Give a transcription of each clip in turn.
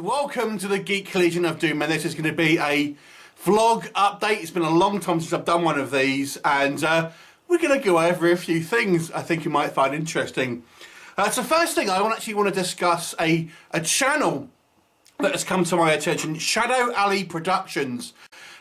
welcome to the Geek Legion of Doom, and this is going to be a vlog update. It's been a long time since I've done one of these, and we're going to go over a few things I think you might find interesting. So first thing, I actually want to discuss a channel that has come to my attention, Shadow Alley Productions.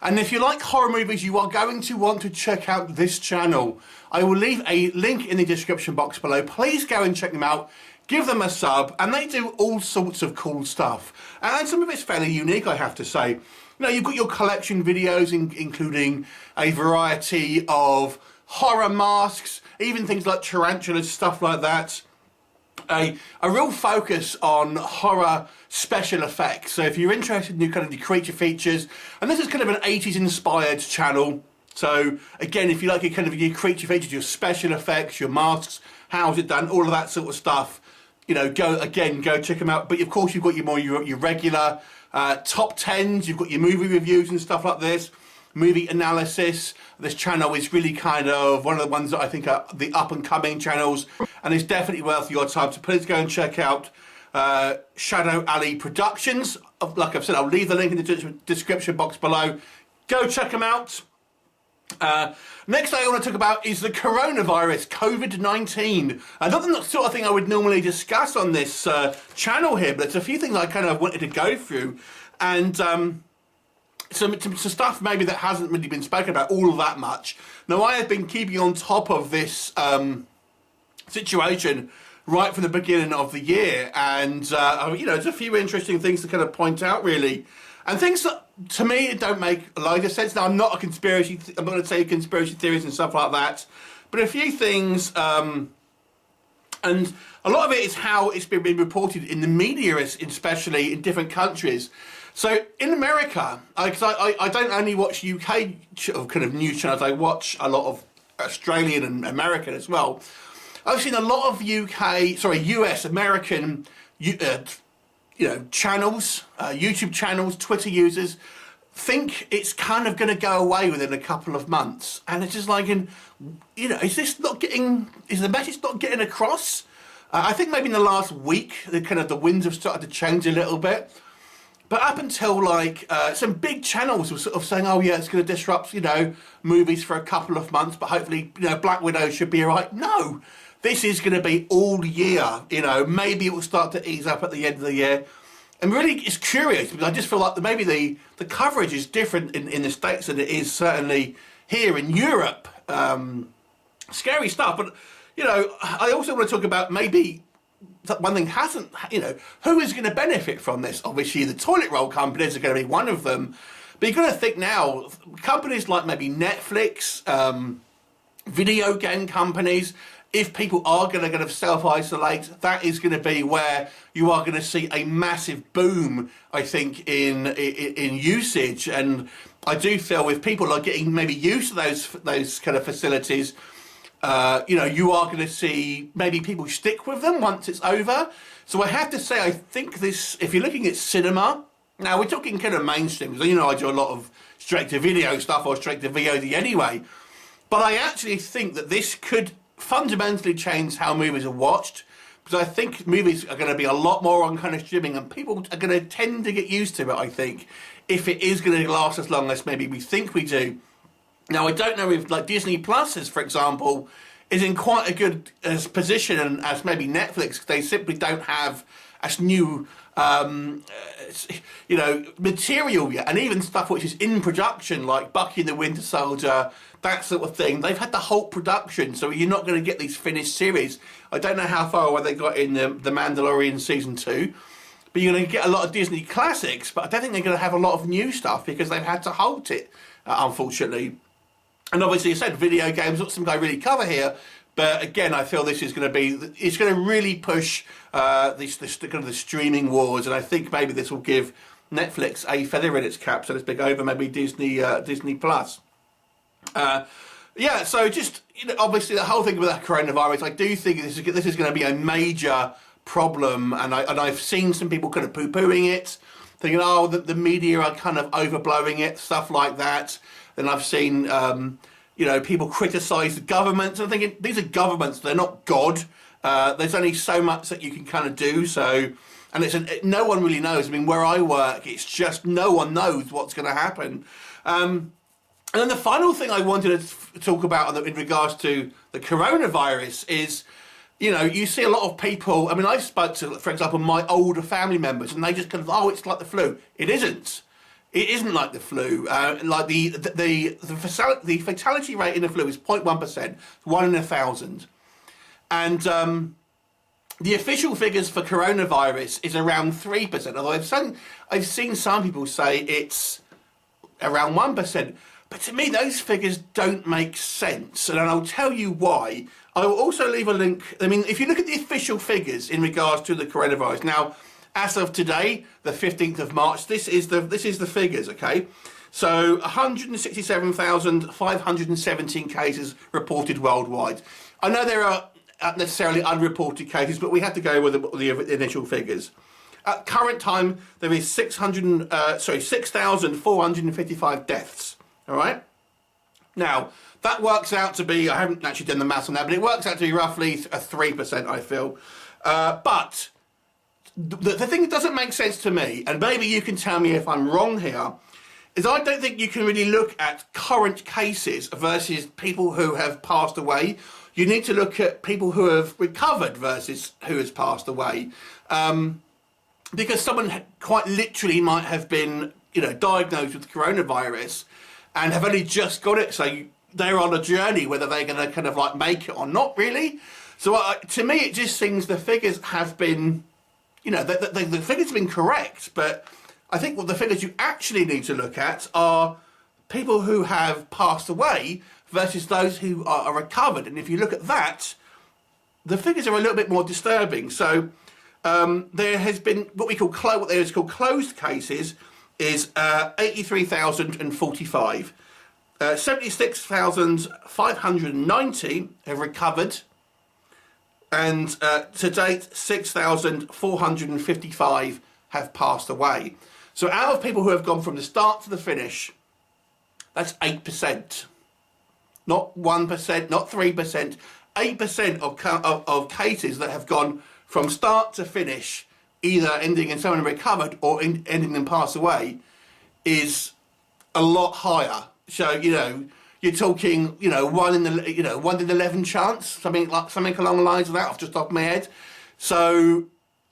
And if you like horror movies, you are going to want to check out this channel. I will leave a link in the description box below. Please go and check them out. Give them a sub, and they do all sorts of cool stuff. And some of it's fairly unique, I have to say. You know, you've got your collection videos, including a variety of horror masks, even things like tarantulas, stuff like that. A real focus on horror special effects. So if you're interested in kind of the creature features, and this is kind of an 80s inspired channel. So again, if you like your kind of your creature features, your special effects, your masks, how's it done, all of that sort of stuff, you know, go check them out. But of course, you've got your regular top 10s, you've got your movie reviews and stuff like this, movie analysis. This channel is really kind of one of the ones that I think are the up and coming channels, and it's definitely worth your time. So please go and check out Shadow Alley Productions. Like I've said, I'll leave the link in the description box below. Go check them out. Next thing I want to talk about is the coronavirus, COVID-19. Not the sort of thing I would normally discuss on this channel here, but it's a few things I kind of wanted to go through, and some stuff maybe that hasn't really been spoken about all that much. Now, I have been keeping on top of this situation right from the beginning of the year, and you know, there's a few interesting things to kind of point out, really, and things that to me don't make a lot of sense. Now, I'm not a conspiracy. I'm not going to say conspiracy theories and stuff like that, but a few things, and a lot of it is how it's been reported in the media, especially in different countries. So in America, because I don't only watch UK kind of news channels, I watch a lot of Australian and American as well. I've seen a lot of US, American, channels, YouTube channels, Twitter users think it's kind of going to go away within a couple of months, and it's just like, is the message not getting across? I think maybe in the last week, the winds have started to change a little bit. But up until some big channels were sort of saying, oh yeah, it's going to disrupt, movies for a couple of months, but hopefully, Black Widow should be all right. No, this is going to be all year, maybe it will start to ease up at the end of the year. And really, it's curious, because I just feel like maybe the coverage is different in the States than it is certainly here in Europe. Scary stuff, but, I also want to talk about maybe one thing hasn't, who is going to benefit from this? Obviously, the toilet roll companies are going to be one of them. But you've got to think now, companies like maybe Netflix, video game companies, if people are going to kind of self-isolate, that is going to be where you are going to see a massive boom, I think, in usage. And I do feel if people are getting maybe used to those kind of facilities, you are going to see maybe people stick with them once it's over. So I have to say, I think this, if you're looking at cinema, now we're talking kind of mainstream, because I do a lot of straight-to-video stuff or straight-to-VOD anyway, but I actually think that this could fundamentally change how movies are watched, because I think movies are going to be a lot more on kind of streaming, and people are going to tend to get used to it, I think, if it is going to last as long as maybe we think we do. Now, I don't know if Disney Plus is, for example, is in quite a good position as maybe Netflix. They simply don't have as new, material yet, and even stuff which is in production, like Bucky and the Winter Soldier, that sort of thing. They've had the whole production, so you're not going to get these finished series. I don't know how far away they got in the Mandalorian Season 2, but you're going to get a lot of Disney classics, but I don't think they're going to have a lot of new stuff because they've had to halt it, unfortunately. And obviously, I said video games, not something I really cover here, but again, I feel this is going to be, it's going to really push this kind of the streaming wars, and I think maybe this will give Netflix a feather in its cap, so to speak, over maybe Disney Plus. So just, obviously the whole thing with that coronavirus, I do think this is going to be a major problem, and I've seen some people kind of poo-pooing it, thinking, oh, the media are kind of overblowing it, stuff like that. And I've seen, people criticise the governments. And I'm thinking, these are governments, they're not God. There's only so much that you can kind of do. So And no one really knows. I mean, where I work, it's just no one knows what's going to happen. And then the final thing I wanted to talk about in regards to the coronavirus is, you know, you see a lot of people. I mean, I spoke to, for example, my older family members, and they just kind of, oh, it's like the flu. It isn't. It isn't like the flu. Like the fatality rate in the flu is 0.1%, 1 in 1,000, and the official figures for coronavirus is around 3%. Although I've seen some people say it's around 1%. But to me, those figures don't make sense, and I'll tell you why. I will also leave a link. I mean, if you look at the official figures in regards to the coronavirus now, as of today, the 15th of March, this is the figures. Okay, so 167,517 cases reported worldwide. I know there are necessarily unreported cases, but we have to go with the initial figures. At current time, there is 6,455 deaths. All right. Now that works out to be, I haven't actually done the maths on that, but it works out to be roughly a 3%, I feel. But the thing that doesn't make sense to me, and maybe you can tell me if I'm wrong here, is I don't think you can really look at current cases versus people who have passed away. You need to look at people who have recovered versus who has passed away. Because someone quite literally might have been, you know, diagnosed with coronavirus and have only just got it. So they're on a journey, whether they're going to kind of like make it or not really. So to me, it just seems the figures have been, you know, the figures have been correct. But I think what the figures you actually need to look at are people who have passed away versus those who are recovered. And if you look at that, the figures are a little bit more disturbing. So there has been what we call closed cases is 83,045. 76,590 have recovered, and to date 6,455 have passed away. So out of people who have gone from the start to the finish, that's 8%. Not 1%, not 3%, 8% of cases that have gone from start to finish, either ending in someone recovered or ending in pass away, is a lot higher. So, you know, you're talking, you know, 1 in 11 chance, something along the lines of that, off the top of my head. So,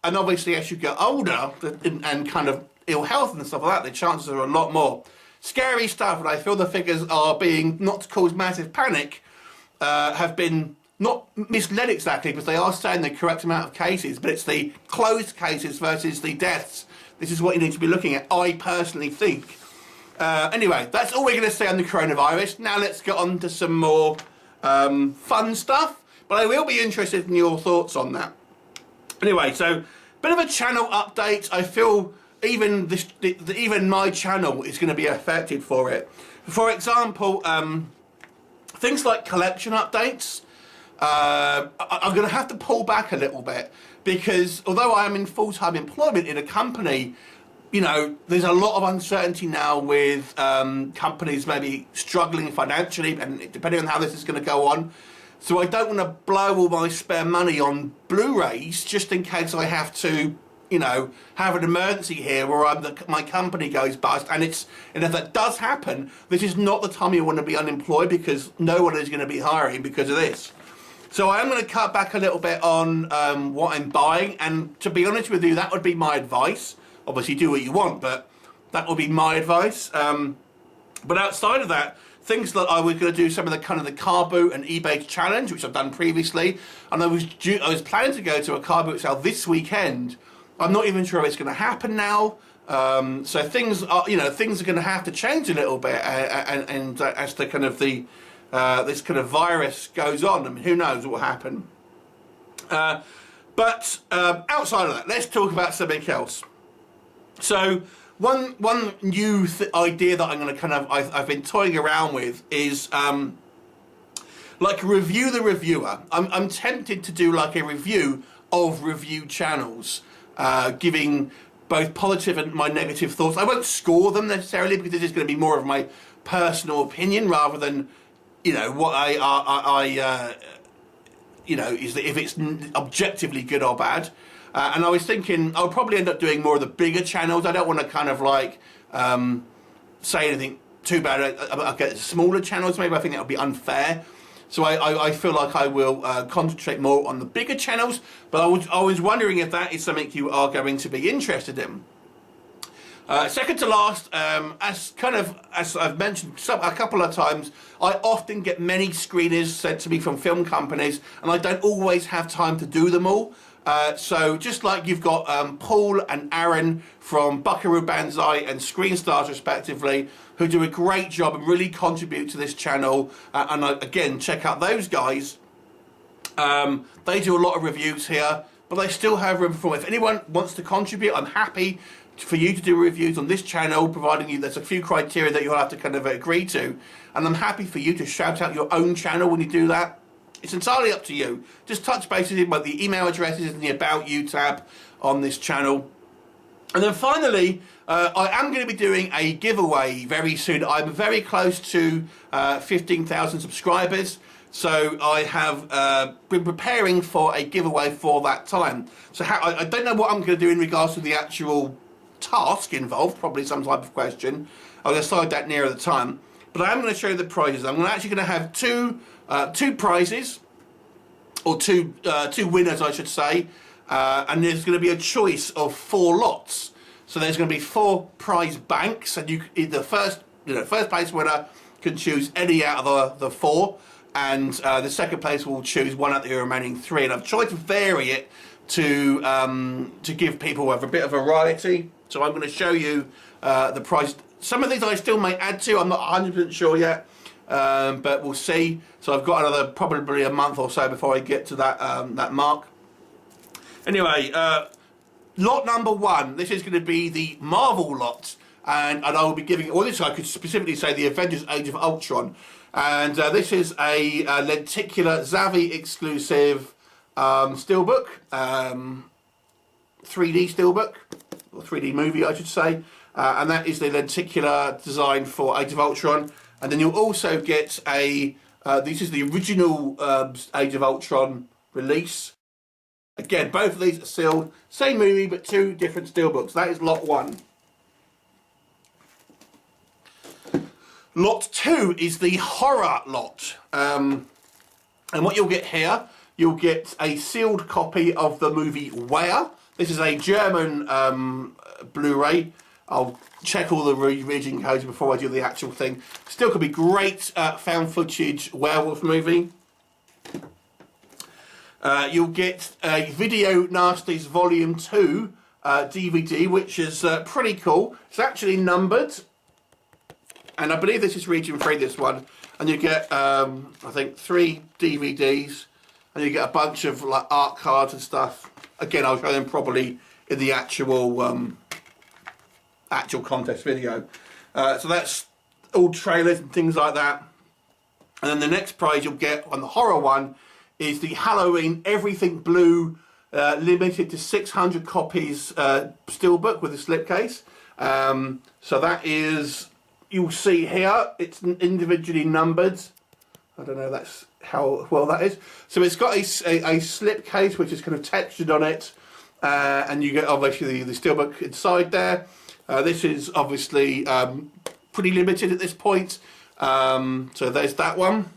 and obviously as you get older and kind of ill health and stuff like that, the chances are a lot more. Scary stuff, and I feel the figures are being, not to cause massive panic, have been not misled exactly, because they are saying the correct amount of cases, but it's the closed cases versus the deaths. This is what you need to be looking at, I personally think. Anyway, that's all we're going to say on the coronavirus. Now let's get on to some more fun stuff, but I will be interested in your thoughts on that. Anyway, so bit of a channel update. I feel even my channel is going to be affected for it. For example, things like collection updates. I'm going to have to pull back a little bit, because although I am in full-time employment in a company, you know, there's a lot of uncertainty now with companies maybe struggling financially, and depending on how this is going to go on. So I don't want to blow all my spare money on Blu-rays just in case I have to, you know, have an emergency here where my company goes bust. And if that does happen, this is not the time you want to be unemployed, because no one is going to be hiring because of this. So I am going to cut back a little bit on what I'm buying, and to be honest with you, that would be my advice. Obviously do what you want, but that would be my advice. But outside of that, things that I was going to do some of the kind of the car boot and eBay challenge, which I've done previously, and I was planning to go to a car boot sale this weekend. I'm not even sure if it's going to happen now. So things are going to have to change a little bit, and as the kind of this kind of virus goes on, I mean, who knows what will happen. But outside of that, let's talk about something else. So one new idea that I'm going to kind of I've been toying around with is like review the reviewer. I'm tempted to do like a review of review channels, giving both positive and my negative thoughts. I won't score them necessarily, because this is going to be more of my personal opinion rather than, you know, what I you know, is that if it's objectively good or bad. And I was thinking I'll probably end up doing more of the bigger channels. I don't want to kind of like say anything too bad. I'll get smaller channels maybe. I think that would be unfair. So I feel like I will concentrate more on the bigger channels. But I was wondering if that is something you are going to be interested in. Second to last, as I've mentioned a couple of times, I often get many screeners sent to me from film companies, and I don't always have time to do them all. So just like you've got Paul and Aaran from Buckaroobanzai and Screenstars respectively, who do a great job and really contribute to this channel, and again, check out those guys. They do a lot of reviews here, but they still have room for, if anyone wants to contribute, I'm happy for you to do reviews on this channel, providing you there's a few criteria that you'll have to kind of agree to, and I'm happy for you to shout out your own channel when you do that. It's entirely up to you. Just touch base with about the email addresses in the About You tab on this channel. And then finally, I am going to be doing a giveaway very soon. I'm very close to 15,000 subscribers, so I have been preparing for a giveaway for that time. So I don't know what I'm going to do in regards to the actual task involved, probably some type of question. I'll decide that nearer the time. But I am going to show you the prizes. I'm actually going to have two prizes, or two winners, I should say, and there's going to be a choice of 4 lots. So there's going to be 4 prize banks, and the first place winner can choose any out of the 4, and the second place will choose one out of the remaining 3. And I've tried to vary it to give people a bit of variety. So I'm going to show you the prize. Some of these I still may add to. I'm not 100% sure yet, but we'll see. So I've got another probably a month or so before I get to that mark. Anyway, lot number 1. This is going to be the Marvel lot, and I will be giving. Well, this I could specifically say the Avengers: Age of Ultron, and this is a lenticular Zavvi exclusive steelbook, 3D steelbook, or 3D movie I should say, and that is the lenticular design for Age of Ultron. And then you'll also get this is the original Age of Ultron release. Again, both of these are sealed, same movie but 2 different steelbooks. That is lot 1. Lot 2 is the horror lot, and what you'll get here, you'll get a sealed copy of the movie Where. This is a German Blu-ray. I'll check all the region codes before I do the actual thing. Still could be great found footage werewolf movie. You'll get a Video Nasties Volume 2 DVD, which is pretty cool. It's actually numbered, and I believe this is region 3, this one. And you get, I think, 3 DVDs, and you get a bunch of like art cards and stuff. Again, I'll show them probably in the actual actual contest video. So that's all trailers and things like that. And then the next prize you'll get on the horror one is the Halloween Everything Blue limited to 600 copies steelbook with a slipcase. So that is, you'll see here, it's individually numbered. I don't know that's how well that is. So it's got a slipcase which is kind of textured on it, and you get obviously the steelbook inside there. This is obviously pretty limited at this point. So there's that one.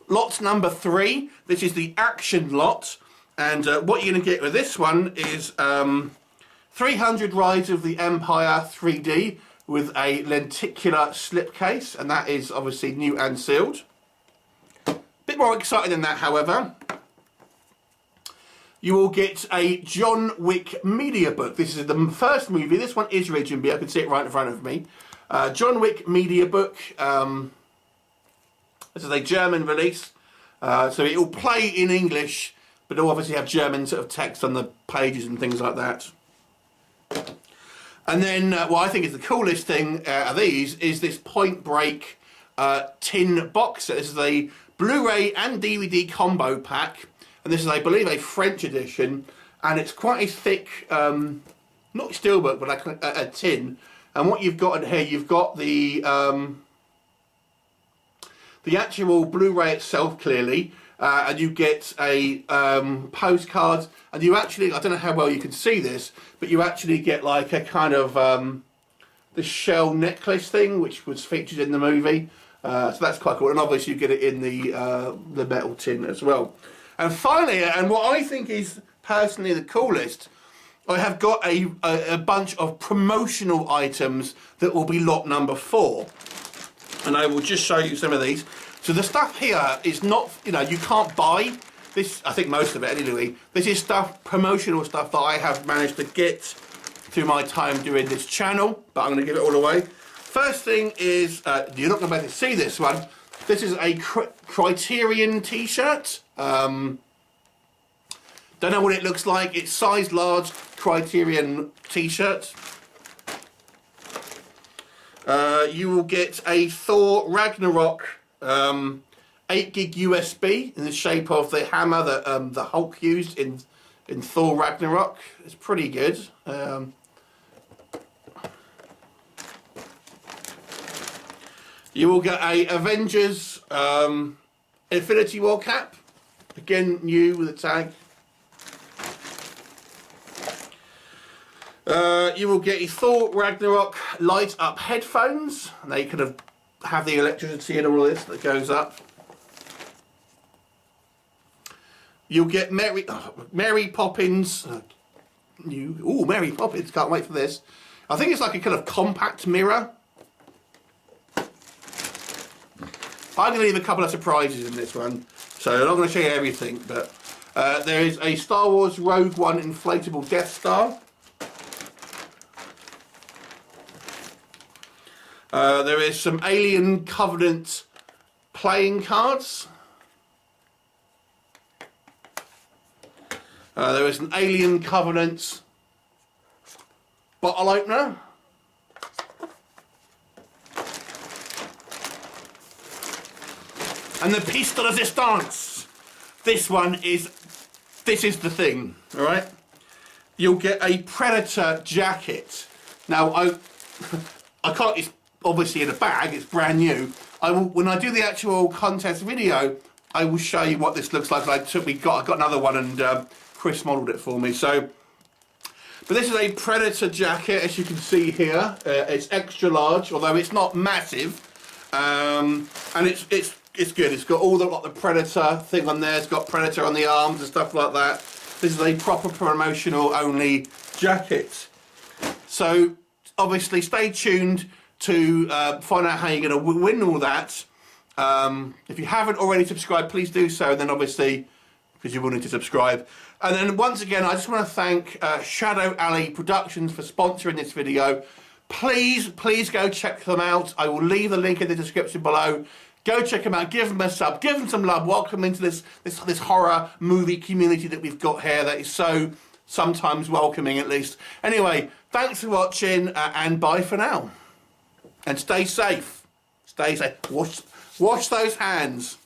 Lot number 3, this is the action lot, and what you're going to get with this one is 300 Rise of the Empire 3D with a lenticular slipcase, and that is obviously new and sealed. Bit more exciting than that, however. You will get a John Wick media book. This is the first movie. This one is Region B. I can see it right in front of me. John Wick media book. This is a German release. So it will play in English, but it'll obviously have German sort of text on the pages and things like that. And then what I think is the coolest thing of these is this Point Break tin box set. This is a Blu-ray and DVD combo pack. And this is, I believe, a French edition, and it's quite a thick, not steelbook, but like a tin. And what you've got in here, you've got the actual Blu-ray itself, clearly. and you get a postcard, and you actually, I don't know how well you can see this, but you actually get like a kind of the shell necklace thing, which was featured in the movie. So that's quite cool, and obviously you get it in the metal tin as well. And finally, and what I think is personally the coolest, I have got a bunch of promotional items that will be lot number 4. And I will just show you some of these. So the stuff here is not, you know, you can't buy this, I think most of it anyway. This is stuff, promotional stuff that I have managed to get through my time doing this channel, but I'm going to give it all away. First thing is, you're not going to be able to see this one. This is a Criterion t-shirt. Don't know what it looks like. It's size large Criterion t-shirt. You will get a Thor Ragnarok 8 gig USB in the shape of the hammer that the Hulk used in Thor Ragnarok. It's pretty good. You will get a Avengers Infinity War cap, again new with a tag. You will get a Thor Ragnarok light up headphones, and they kind of have the electricity and all this that goes up. You'll get Mary Poppins. Mary Poppins! Can't wait for this. I think it's like a kind of compact mirror. I'm going to leave a couple of surprises in this one, so I'm not going to show you everything. But there is a Star Wars Rogue One inflatable Death Star. There is some Alien Covenant playing cards. There is an Alien Covenant bottle opener. And the piece de resistance. This is the thing, all right? You'll get a Predator jacket. Now, I can't, it's obviously in a bag, it's brand new. When I do the actual contest video, I will show you what this looks like. I got another one, and Chris modelled it for me. So, but this is a Predator jacket, as you can see here. It's extra large, although it's not massive, and it's good. It's got all the Predator thing on there. It's got Predator on the arms and stuff like that. This is a proper promotional only jacket. So obviously stay tuned to find out how you're going to win all that. If you haven't already subscribed, please do so. And then obviously, because you will need to subscribe. And then once again, I just want to thank Shadow Alley Productions for sponsoring this video. Please go check them out. I will leave the link in the description below. Go check them out, give them a sub, give them some love, welcome into this horror movie community that we've got here that is so sometimes welcoming, at least. Anyway, thanks for watching, and bye for now. And stay safe. Stay safe. Wash those hands.